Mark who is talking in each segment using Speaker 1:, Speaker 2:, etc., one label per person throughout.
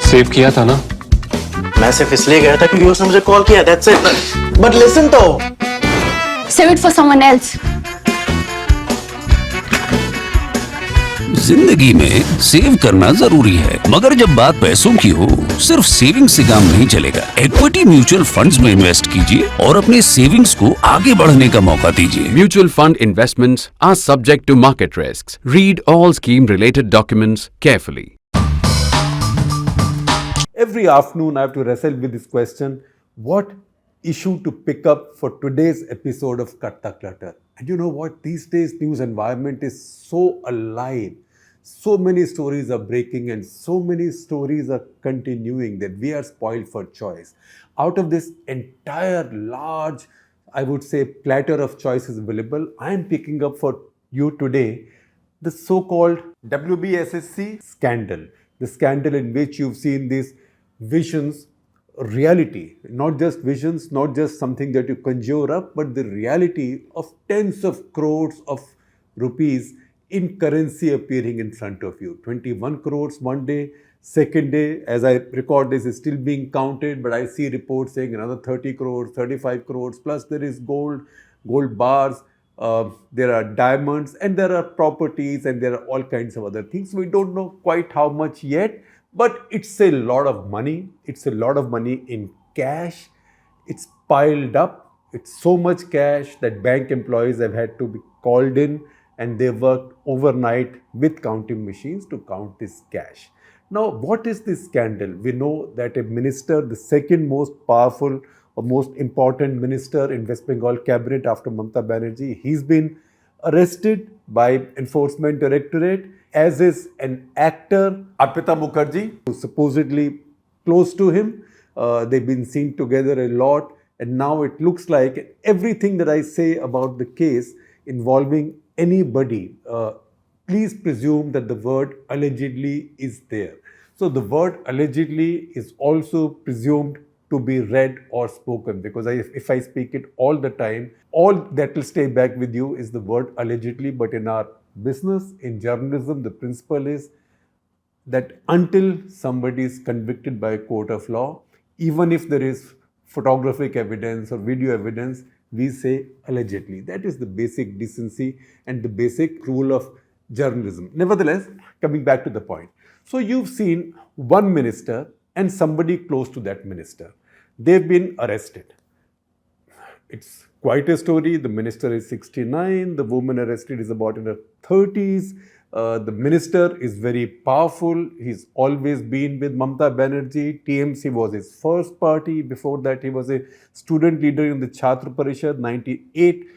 Speaker 1: Save किया था ना?
Speaker 2: मैं सिर्फ इसलिए गया था क्योंकि उसने मुझे कॉल किया, that's it. But listen तो.
Speaker 3: Save it for someone else.
Speaker 4: जिंदगी में सेव करना जरूरी है, मगर जब बात पैसों की हो, सिर्फ सेविंग से काम नहीं चलेगा। इक्विटी म्यूचुअल फंड्स में इन्वेस्ट कीजिए और अपने सेविंग्स को आगे बढ़ने का मौका दीजिए।
Speaker 5: Mutual fund investments are subject to market risks. Read all scheme-related documents carefully.
Speaker 6: Every afternoon I have to wrestle with this question, what issue to pick up for today's episode of Clutter. And you know what, these days news environment is so alive. So many stories are breaking and so many stories are continuing that we are spoiled for choice. Out of this entire large, I would say, platter of choices available, I am picking up for you today the so-called WBSSC scandal. The scandal in which you've seen these visions, reality, not just visions, not just something that you conjure up, but the reality of tens of crores of rupees in currency appearing in front of you. 21 crores one day, second day, as I record this, is still being counted, but I see reports saying another 30 crores, 35 crores, plus there is gold bars, there are diamonds, and there are properties, and there are all kinds of other things. We don't know quite how much yet, but it's a lot of money. It's a lot of money in cash. It's piled up. It's so much cash that bank employees have had to be called in and they worked overnight with counting machines to count this cash. Now, what is this scandal? We know that a minister, the second most powerful or most important minister in West Bengal cabinet after Mamata Banerjee, he's been arrested by Enforcement Directorate, as is an actor, Arpita Mukherjee, who's supposedly close to him. They've been seen together a lot, and now it looks like everything that I say about the case involving anybody, please presume that the word allegedly is there. So the word allegedly is also presumed to be read or spoken, because if I speak it all the time, all that will stay back with you is the word allegedly. But in our business, in journalism, the principle is that until somebody is convicted by a court of law, even if there is photographic evidence or video evidence, we say allegedly. That is the basic decency and the basic rule of journalism. Nevertheless, coming back to the point. So you've seen one minister and somebody close to that minister. They've been arrested. It's quite a story. The minister is 69. The woman arrested is about in her 30s. The minister is very powerful. He's always been with Mamata Banerjee. TMC was his first party. Before that, he was a student leader in the Chhatra Parishad. 98,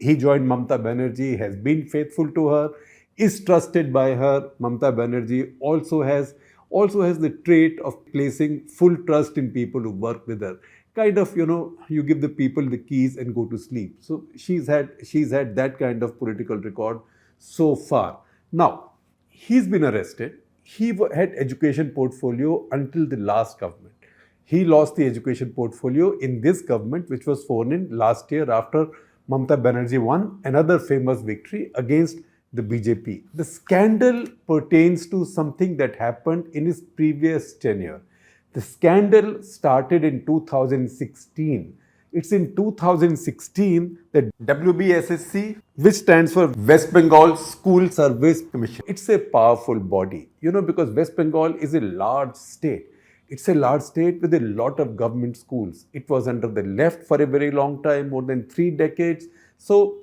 Speaker 6: he joined Mamata Banerjee, has been faithful to her, is trusted by her. Mamata Banerjee also has the trait of placing full trust in people who work with her. Kind of, you give the people the keys and go to sleep. So she's had that kind of political record so far. Now, he's been arrested. He had education portfolio until the last government. He lost the education portfolio in this government, which was sworn in last year after Mamata Banerjee won another famous victory against the BJP. The scandal pertains to something that happened in his previous tenure. The scandal started in 2016. It's in 2016 that WBSSC, which stands for West Bengal School Service Commission, it's a powerful body, because West Bengal is a large state. It's a large state with a lot of government schools. It was under the left for a very long time, more than 3 decades. So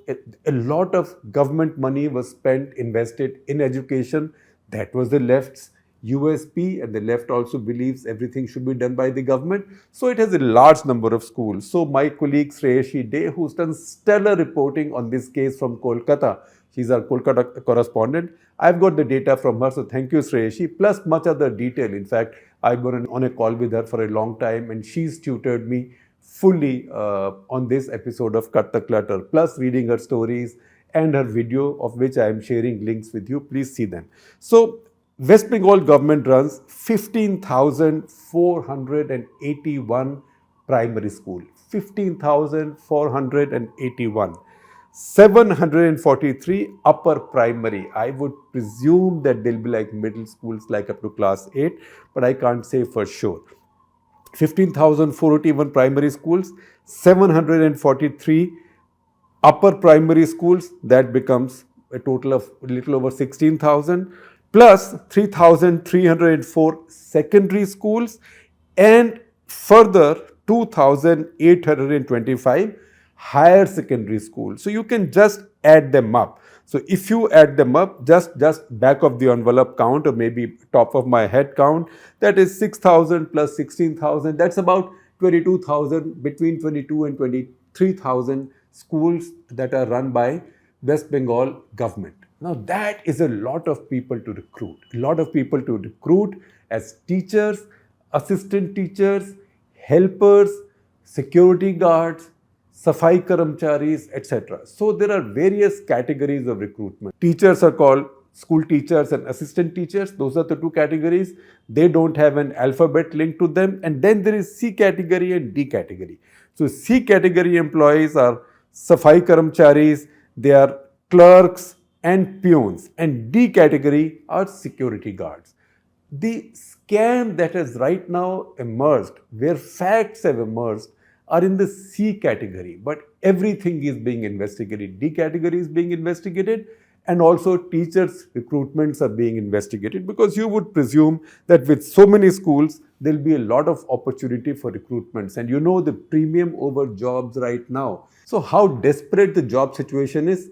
Speaker 6: a lot of government money was spent, invested in education. That was the left's USP, and the left also believes everything should be done by the government. So it has a large number of schools. So my colleague Shreyashi Dey, who's done stellar reporting on this case from Kolkata, she's our Kolkata correspondent. I've got the data from her, so thank you, Shreyashi, plus much other detail. In fact, I've been on a call with her for a long time, and she's tutored me fully on this episode of Cut the Clutter, plus reading her stories and her video, of which I am sharing links with you. Please see them. So West Bengal government runs 15,481 primary school. 15,481. 743 upper primary. I would presume that they'll be like middle schools, like up to class 8, but I can't say for sure. 15,481 primary schools, 743 upper primary schools, that becomes a total of a little over 16,000, plus 3,304 secondary schools, and further 2,825 higher secondary schools. So you can just add them up. So if you add them up, just back of the envelope count, or maybe top of my head count, that is 6,000 plus 16,000. That's about 22,000, between 22 and 23,000 schools that are run by West Bengal government. Now that is a lot of people to recruit, as teachers, assistant teachers, helpers, security guards, safai karamcharis, etc. So there are various categories of recruitment. Teachers are called school teachers and assistant teachers. Those are the two categories. They don't have an alphabet linked to them. And then there is C category and D category. So C category employees are safai karamcharis, they are clerks and peons. And D category are security guards. The scam that has right now emerged, where facts have emerged, are in the C category, but everything is being investigated. D category is being investigated, and also teachers' recruitments are being investigated, because you would presume that with so many schools, there'll be a lot of opportunity for recruitments. And you know the premium over jobs right now. So how desperate the job situation is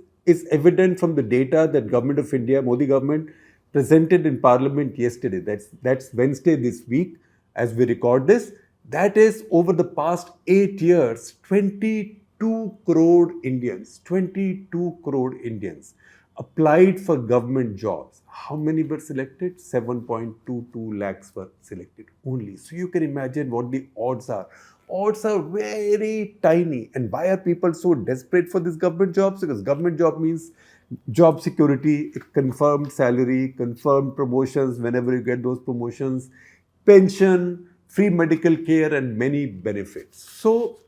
Speaker 6: evident from the data that Government of India, Modi government, presented in Parliament yesterday. That's Wednesday this week as we record this. That is, over the past 8 years, 22 crore Indians applied for government jobs. How many were selected? 7.22 lakhs were selected only. So you can imagine what the odds are. Odds are very tiny. And why are people so desperate for these government jobs? Because government job means job security, confirmed salary, confirmed promotions whenever you get those promotions, pension, free medical care, and many benefits. So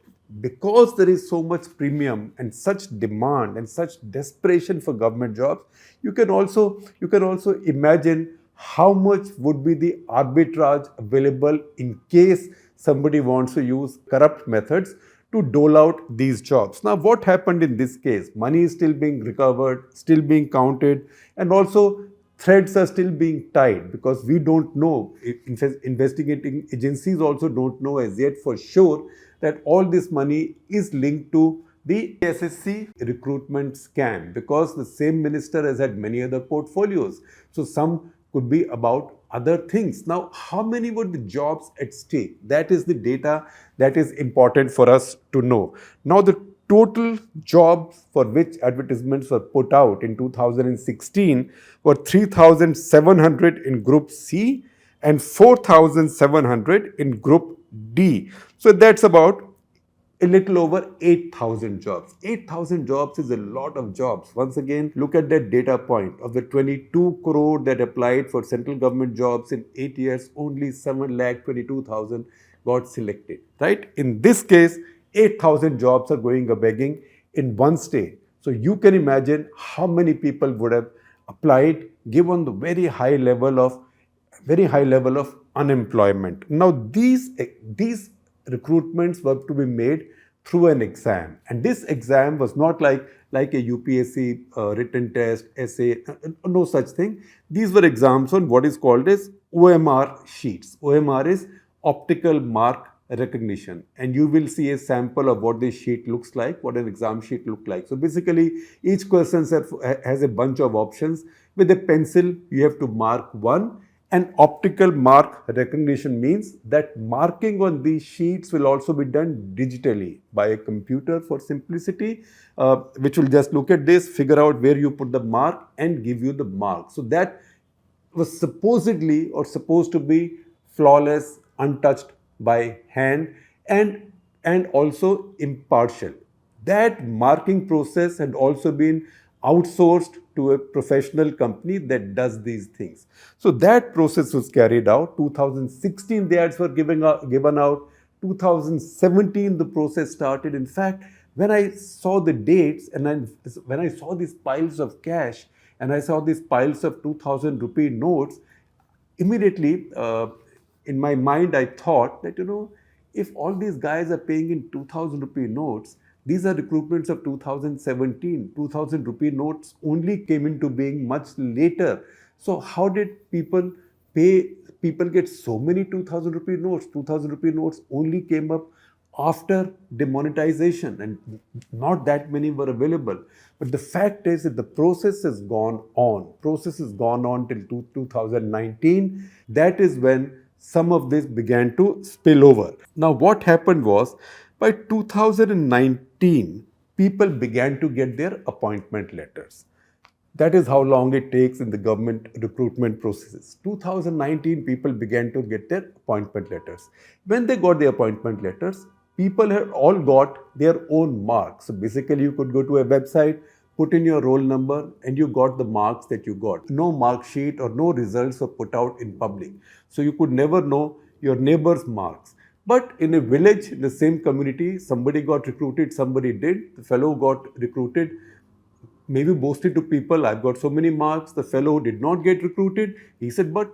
Speaker 6: because there is so much premium and such demand and such desperation for government jobs, you can also imagine how much would be the arbitrage available in case somebody wants to use corrupt methods to dole out these jobs. Now, what happened in this case? Money is still being recovered, still being counted, and also threads are still being tied, because we don't know, investigating agencies also don't know as yet for sure that all this money is linked to the SSC recruitment scam, because the same minister has had many other portfolios. So some could be about other things. Now, how many were the jobs at stake? That is the data that is important for us to know. Now, the total jobs for which advertisements were put out in 2016 were 3,700 in Group C and 4,700 in Group D. So that's about a little over 8,000 jobs. 8,000 jobs is a lot of jobs. Once again, look at that data point. Of the 22 crore that applied for central government jobs in 8 years, only 7,22,000 got selected, right? In this case, 8,000 jobs are going a-begging in one state. So you can imagine how many people would have applied given the very high level of unemployment. Now these recruitments were to be made through an exam, and this exam was not like a UPSC written test, essay, no such thing. These were exams on what is called as OMR sheets. OMR is optical mark recognition, and you will see a sample of what this sheet looks like, what an exam sheet looks like. So basically, each question has a bunch of options. With a pencil, you have to mark one. And optical mark recognition means that marking on these sheets will also be done digitally by a computer for simplicity, which will just look at this, figure out where you put the mark and give you the mark. So that was supposedly or supposed to be flawless, untouched by hand, and also impartial. That marking process had also been outsourced to a professional company that does these things. So that process was carried out. 2016 the ads were given out. 2017 the process started. In fact, When I saw the dates and when I saw these piles of cash and I saw these piles of 2000 rupee notes, immediately in my mind I thought that, if all these guys are paying in 2000 rupee notes, these are recruitments of 2017. 2000 rupee notes only came into being much later. So how did people get so many 2000 rupee notes? 2000 rupee notes only came up after demonetization and not that many were available. But the fact is that the process has gone on. Process has gone on till 2019. That is when some of this began to spill over. Now what happened was, by 2019, people began to get their appointment letters. That is how long it takes in the government recruitment processes. 2019, people began to get their appointment letters. When they got the appointment letters, people had all got their own marks. So basically, you could go to a website, put in your roll number, and you got the marks that you got. No mark sheet or no results were put out in public. So you could never know your neighbor's marks. But in a village, in the same community, somebody got recruited, somebody did. The fellow got recruited, maybe boasted to people, I've got so many marks. The fellow who did not get recruited, he said, but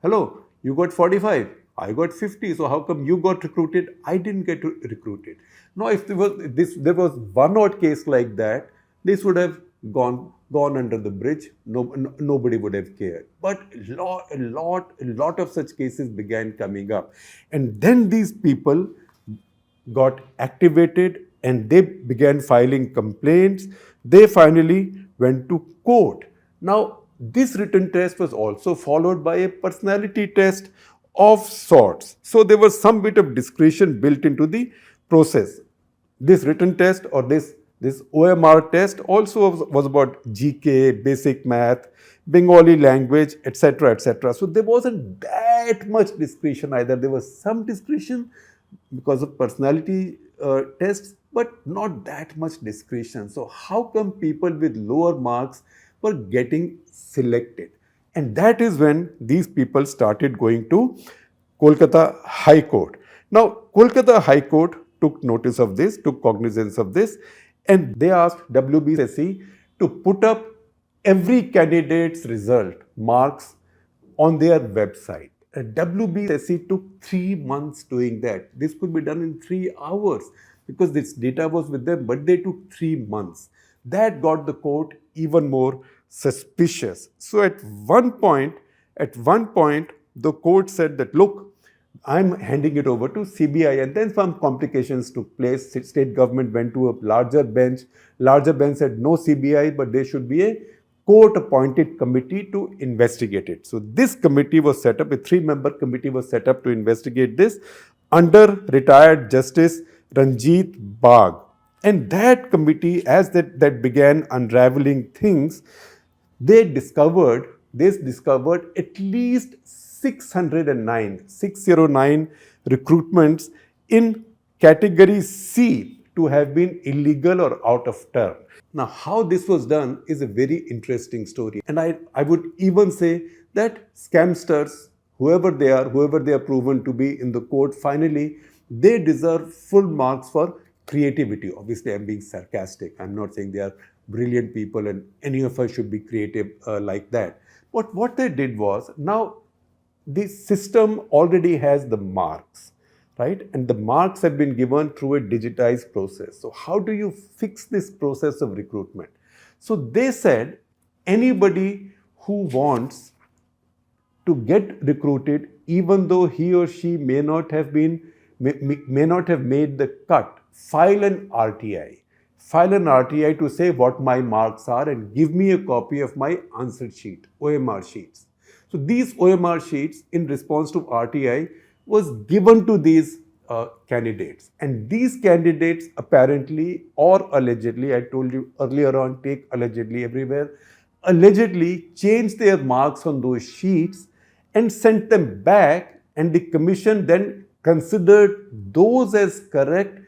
Speaker 6: hello, you got 45, I got 50, so how come you got recruited? I didn't get recruited. Now, if there was one odd case like that, this would have gone under the bridge. Nobody would have cared. But a lot of such cases began coming up. And then these people got activated and they began filing complaints. They finally went to court. Now, this written test was also followed by a personality test of sorts. So there was some bit of discretion built into the process. This written test or this OMR test also was about GK, basic math, Bengali language, etc., etc. So there wasn't that much discretion either. There was some discretion because of personality tests, but not that much discretion. So how come people with lower marks were getting selected? And that is when these people started going to Kolkata High Court. Now, Kolkata High Court took notice of this, took cognizance of this, and they asked WBSSC to put up every candidate's result, marks, on their website. WBSSC took 3 months doing that. This could be done in 3 hours because this data was with them, but they took 3 months. That got the court even more suspicious. So at one point, the court said that, look, I'm handing it over to CBI, and then some complications took place. State government went to a larger bench. Larger bench said no CBI, but there should be a court-appointed committee to investigate it. So this committee was set up, a 3-member committee was set up to investigate this under retired Justice Ranjit Bagh. And that committee, as that began unraveling things, they discovered at least 609 recruitments in category C to have been illegal or out of term. Now, how this was done is a very interesting story. And I would even say that scamsters, whoever they are proven to be in the court, finally, they deserve full marks for creativity. Obviously, I'm being sarcastic. I'm not saying they are brilliant people and any of us should be creative like that. But what they did was, now the system already has the marks, right? And the marks have been given through a digitized process. So how do you fix this process of recruitment? So they said anybody who wants to get recruited, even though he or she may not have made the cut, file an RTI. File an RTI to say what my marks are and give me a copy of my answer sheet, OMR sheets. So these OMR sheets, in response to RTI, was given to these candidates. And these candidates apparently or allegedly, I told you earlier on, take allegedly everywhere, allegedly changed their marks on those sheets and sent them back, and the commission then considered those as correct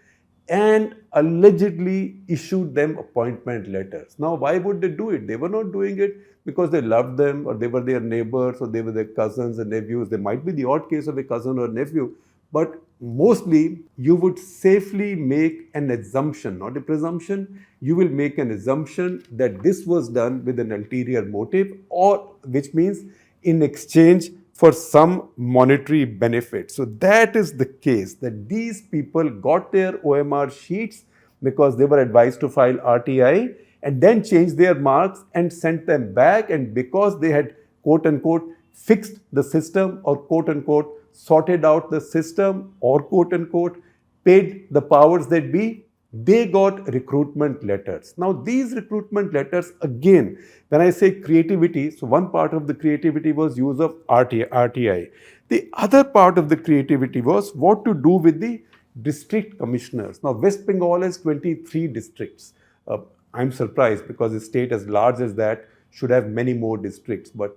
Speaker 6: and allegedly issued them appointment letters. Now, why would they do it? They were not doing it because they loved them or they were their neighbors or they were their cousins and nephews. There might be the odd case of a cousin or nephew, but mostly you would safely make an assumption, not a presumption. You will make an assumption that this was done with an ulterior motive, or which means in exchange for some monetary benefit. So that is the case, that these people got their OMR sheets because they were advised to file RTI and then changed their marks and sent them back, and because they had quote unquote fixed the system or quote unquote sorted out the system or quote unquote paid the powers that be, they got recruitment letters. Now these recruitment letters, again, when I say creativity, so one part of the creativity was use of RTI. The other part of the creativity was what to do with the district commissioners. Now West Bengal has 23 districts. I'm surprised because a state as large as that should have many more districts, but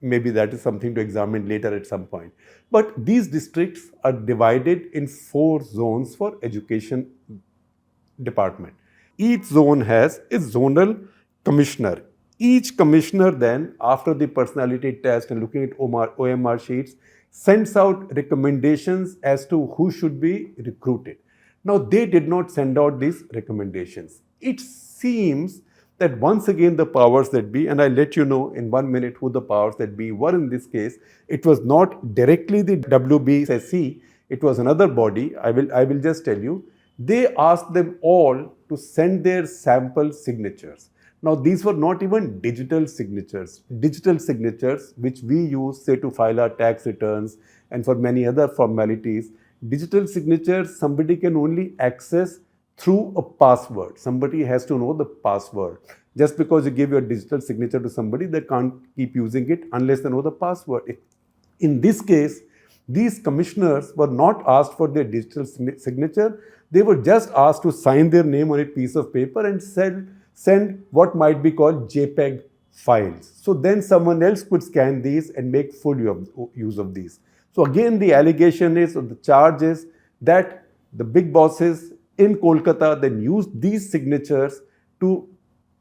Speaker 6: maybe that is something to examine later at some point. But these districts are divided in 4 zones for education department. Each zone has a zonal commissioner. Each commissioner then, after the personality test and looking at OMR sheets, sends out recommendations as to who should be recruited. Now, they did not send out these recommendations. It seems that once again the powers that be, and I'll let you know in 1 minute who the powers that be were in this case. It was not directly the WBSSC, it was another body. I will just tell you. They asked them all to send their sample signatures. Now these were not even digital signatures. Digital signatures which we use, say, to file our tax returns and for many other formalities. Digital signatures somebody can only access through a password. Somebody has to know the password. Just because you give your digital signature to somebody, they can't keep using it unless they know the password. In this case, these commissioners were not asked for their digital signature. They were just asked to sign their name on a piece of paper and send what might be called JPEG files. So then someone else could scan these and make full use of these. So again, the allegation is, or the charge is, that the big bosses in Kolkata then used these signatures to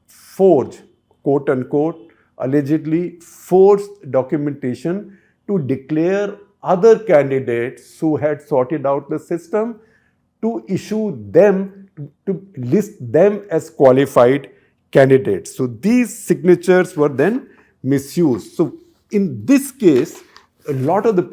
Speaker 6: forge, quote unquote, allegedly forged documentation to declare other candidates who had sorted out the system, to issue them, to list them as qualified candidates. So these signatures were then misused. So in this case, a lot of the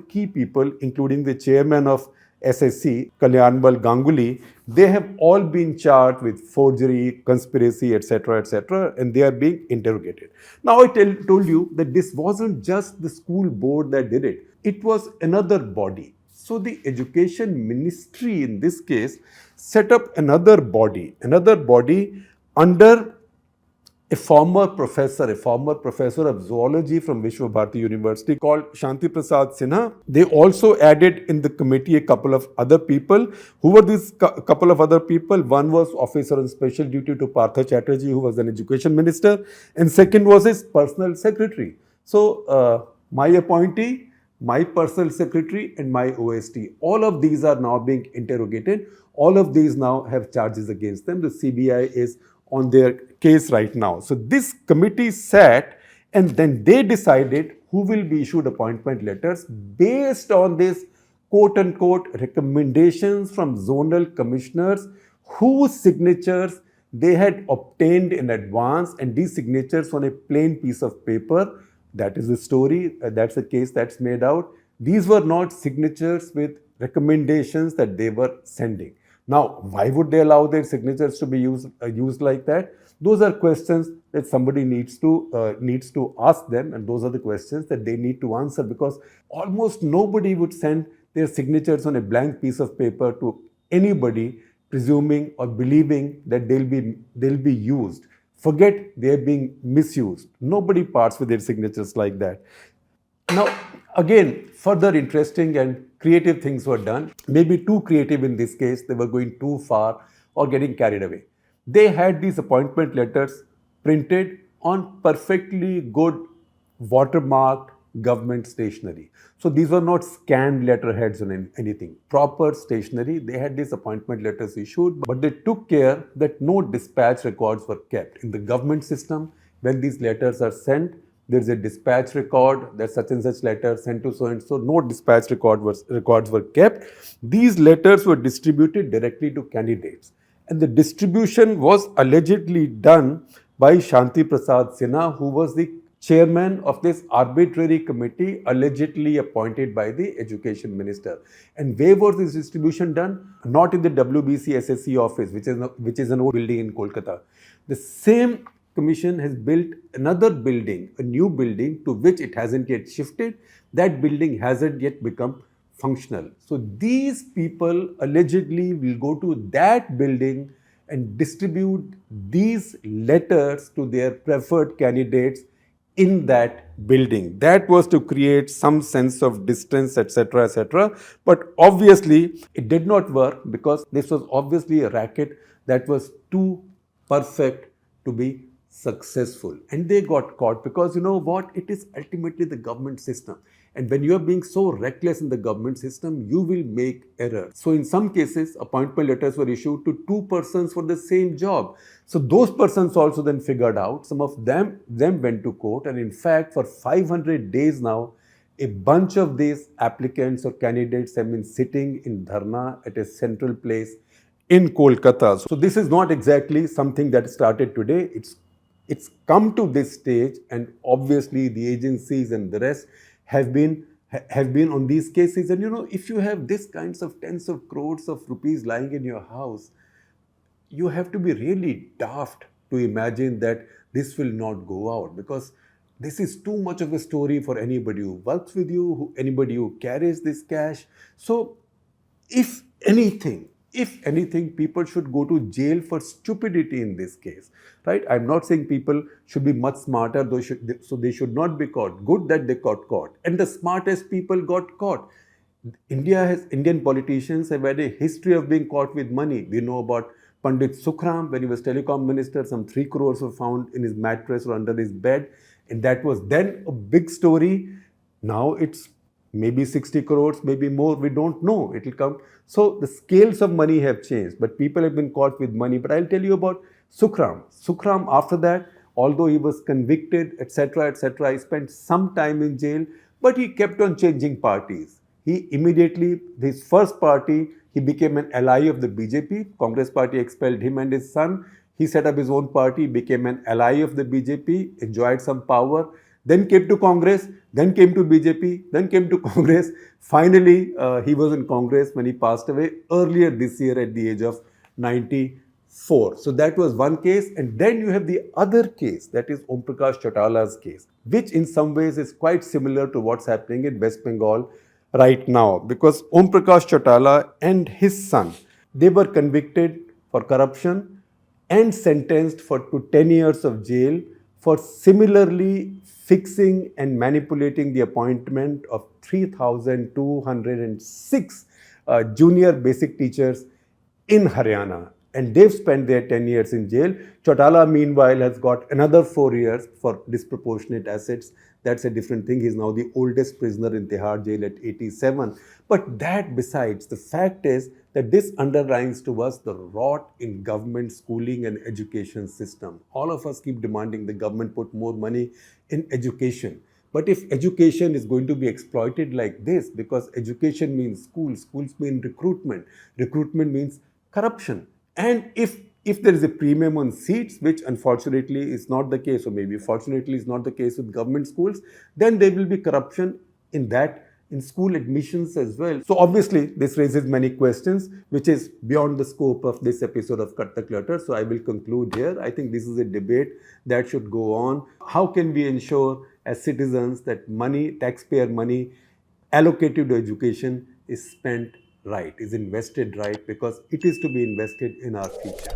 Speaker 6: key people, including the chairman of SSC, Kalyanmal Ganguly, they have all been charged with forgery, conspiracy, etc., and they are being interrogated. Now, I told you that this wasn't just the school board that did it. It was another body. So the Education Ministry, in this case, set up another body under a former professor of zoology from Vishwa Bharati University called Shanti Prasad Sinha. They also added in the committee a couple of other people. Who were these couple of other people? One was officer on special duty to Partha Chatterjee, who was an education minister, and second was his personal secretary. So my appointee, my personal secretary, and my OST, all of these are now being interrogated. All of these now have charges against them. The CBI is on their case right now. So this committee sat and then they decided who will be issued appointment letters based on this quote unquote recommendations from zonal commissioners whose signatures they had obtained in advance, and these signatures on a plain piece of paper. That is the story, that's the case that's made out. These were not signatures with recommendations that they were sending. Now, why would they allow their signatures to be used like that? Those are questions that somebody needs to ask them, and those are the questions that they need to answer, because almost nobody would send their signatures on a blank piece of paper to anybody, presuming or believing that they'll be used. Forget they're being misused. Nobody parts with their signatures like that. Now, again, further interesting and creative things were done. Maybe too creative in this case. They were going too far or getting carried away. They had these appointment letters printed on perfectly good watermarked government stationery. So these were not scanned letterheads or anything. Proper stationery. They had these appointment letters issued, but they took care that no dispatch records were kept. In the government system, when these letters are sent, there's a dispatch record that such and such letter sent to so and so. No dispatch records were kept. These letters were distributed directly to candidates. And the distribution was allegedly done by Shanti Prasad Sinha, who was the chairman of this arbitrary committee allegedly appointed by the education minister. And where was this distribution done? Not in the WBC SSC office, which is an old building in Kolkata. The same commission has built another building, a new building to which it hasn't yet shifted. That building hasn't yet become functional. So these people allegedly will go to that building and distribute these letters to their preferred candidates in that building. That was to create some sense of distance, etc., etc. But obviously, it did not work because this was obviously a racket that was too perfect to be successful. And they got caught because you know what? It is ultimately the government system. And when you are being so reckless in the government system, you will make errors. So in some cases, appointment letters were issued to two persons for the same job. So those persons also then figured out, some of them went to court. And in fact, for 500 days now, a bunch of these applicants or candidates have been sitting in dharna at a central place in Kolkata. So this is not exactly something that started today. It's come to this stage, and obviously the agencies and the rest have been on these cases. And you know, if you have this kinds of tens of crores of rupees lying in your house, you have to be really daft to imagine that this will not go out, because this is too much of a story for anybody who works with you, anybody who carries this cash. So if anything, people should go to jail for stupidity in this case, right? I'm not saying people should be much smarter, so they should not be caught. Good that they got caught. And the smartest people got caught. Indian politicians have had a history of being caught with money. We know about Pandit Sukhram, when he was telecom minister, some 3 crores were found in his mattress or under his bed. And that was then a big story. Now it's maybe 60 crores, maybe more, we don't know. It will come. So the scales of money have changed, but people have been caught with money. But I'll tell you about Sukhram. Sukhram, after that, although he was convicted, etc., etc., he spent some time in jail, but he kept on changing parties. He immediately, his first party, he became an ally of the BJP. Congress party expelled him and his son. He set up his own party, became an ally of the BJP, enjoyed some power, then came to Congress, then came to BJP, then came to Congress. Finally, he was in Congress when he passed away earlier this year at the age of 94. So that was one case. And then you have the other case, that is Om Prakash Chautala's case, which in some ways is quite similar to what's happening in West Bengal right now. Because Om Prakash Chautala and his son, they were convicted for corruption and sentenced to 10 years of jail for similarly fixing and manipulating the appointment of 3,206 junior basic teachers in Haryana. And they've spent their 10 years in jail. Chautala, meanwhile, has got another 4 years for disproportionate assets. That's a different thing. He's now the oldest prisoner in Tihar jail at 87. But that besides, the fact is that this underlines to us the rot in government schooling and education system. All of us keep demanding the government put more money in education. But if education is going to be exploited like this, because education means schools mean recruitment means corruption. And if there is a premium on seats, which unfortunately is not the case, or maybe fortunately is not the case with government schools, then there will be corruption in school admissions as well. So obviously, this raises many questions, which is beyond the scope of this episode of Cut the Clutter. So I will conclude here. I think this is a debate that should go on. How can we ensure as citizens that money, taxpayer money allocated to education is spent right, is invested right, because it is to be invested in our future.